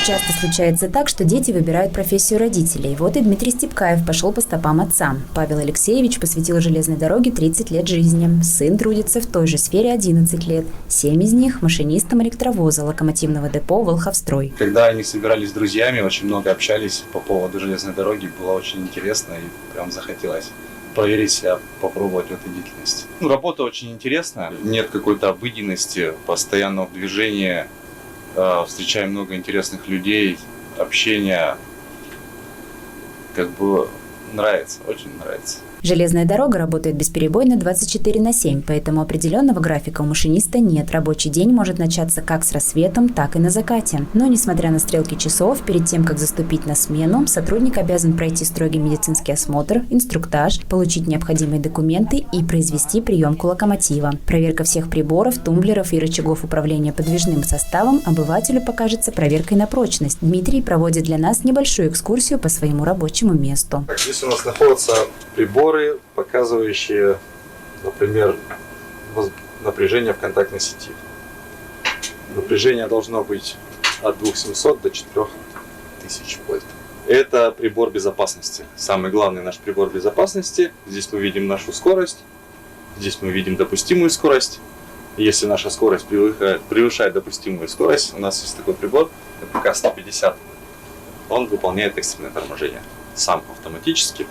Часто случается так, что дети выбирают профессию родителей. Вот и Дмитрий Степкаев пошел по стопам отца. Павел Алексеевич посвятил железной дороге 30 лет жизни. Сын трудится в той же сфере 11 лет. 7 из них – машинистом электровоза локомотивного депо «Волховстрой». Когда они собирались с друзьями, очень много общались по поводу железной дороги. Было очень интересно и прям захотелось проверить себя, попробовать в этой деятельности. Работа очень интересная. Нет какой-то обыденности, постоянного движения. Встречаем много интересных людей, общения. Нравится, очень нравится. Железная дорога работает бесперебойно 24/7, поэтому определенного графика у машиниста нет. Рабочий день может начаться как с рассветом, так и на закате. Но, несмотря на стрелки часов, перед тем, как заступить на смену, сотрудник обязан пройти строгий медицинский осмотр, инструктаж, получить необходимые документы и произвести приемку локомотива. Проверка всех приборов, тумблеров и рычагов управления подвижным составом обывателю покажется проверкой на прочность. Дмитрий проводит для нас небольшую экскурсию по своему рабочему месту. Здесь у нас находятся приборы, показывающие, например, напряжение в контактной сети. Напряжение должно быть от 2700 до 4000 вольт. Это прибор безопасности. Самый главный наш прибор безопасности. Здесь мы видим нашу скорость, здесь мы видим допустимую скорость. Если наша скорость превышает допустимую скорость, у нас есть такой прибор, КПК-150. Он выполняет экстренное торможение сам автоматически.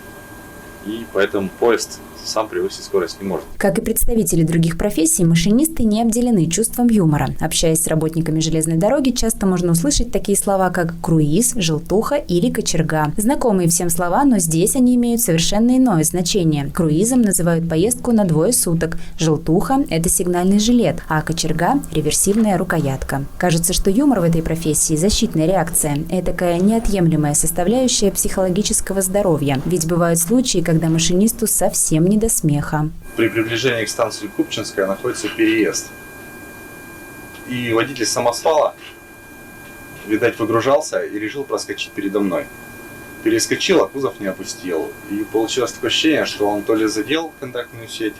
И поэтому поезд сам превысить скорость не может. Как и представители других профессий, машинисты не обделены чувством юмора. Общаясь с работниками железной дороги, часто можно услышать такие слова, как круиз, желтуха или кочерга. Знакомые всем слова, но здесь они имеют совершенно иное значение. Круизом называют поездку на 2 суток. Желтуха – это сигнальный жилет, а кочерга – реверсивная рукоятка. Кажется, что юмор в этой профессии – защитная реакция. Этакая неотъемлемая составляющая психологического здоровья. Ведь бывают случаи, когда машинисту совсем не до смеха. При приближении к станции Купчинская находится переезд. И водитель самосвала, видать, выгружался и решил проскочить передо мной. Перескочил, а кузов не опустил. И получилось такое ощущение, что он то ли задел контактную сеть,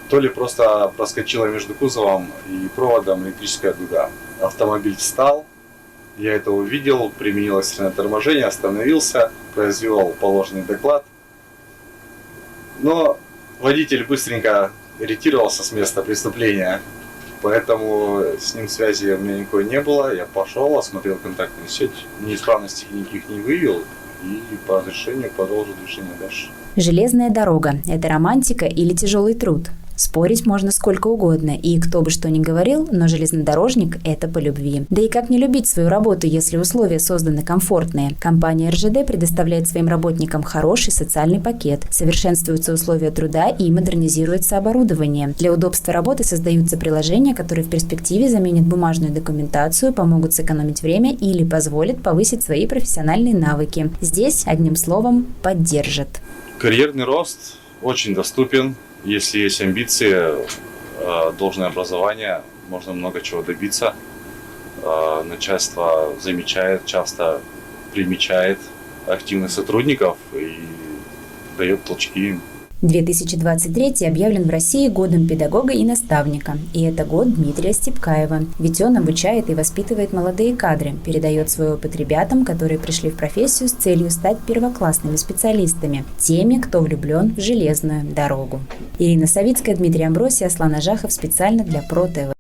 то ли просто проскочила между кузовом и проводом электрическая дуга. Автомобиль встал, я это увидел, применил экстренное торможение, остановился, произвел положенный доклад. Но водитель быстренько ретировался с места преступления, поэтому с ним связи у меня никакой не было. Я пошел, осмотрел контактную сеть, неисправностей никаких не выявил и по разрешению продолжил движение дальше. Железная дорога – это романтика или тяжелый труд? Спорить можно сколько угодно, и кто бы что ни говорил, но железнодорожник – это по любви. Да и как не любить свою работу, если условия созданы комфортные? Компания РЖД предоставляет своим работникам хороший социальный пакет, совершенствуются условия труда и модернизируется оборудование. Для удобства работы создаются приложения, которые в перспективе заменят бумажную документацию, помогут сэкономить время или позволят повысить свои профессиональные навыки. Здесь, одним словом, поддержат. Карьерный рост очень доступен. Если есть амбиции, должное образование, можно много чего добиться. Начальство замечает, часто примечает активных сотрудников и дает толчки им. 2023 объявлен в России годом педагога и наставника. И это год Дмитрия Степкаева. Ведь он обучает и воспитывает молодые кадры, передает свой опыт ребятам, которые пришли в профессию с целью стать первоклассными специалистами, теми, кто влюблен в железную дорогу. Ирина Савицкая, Дмитрий Амбросий, Аслан Ажахов специально для Про ТВ.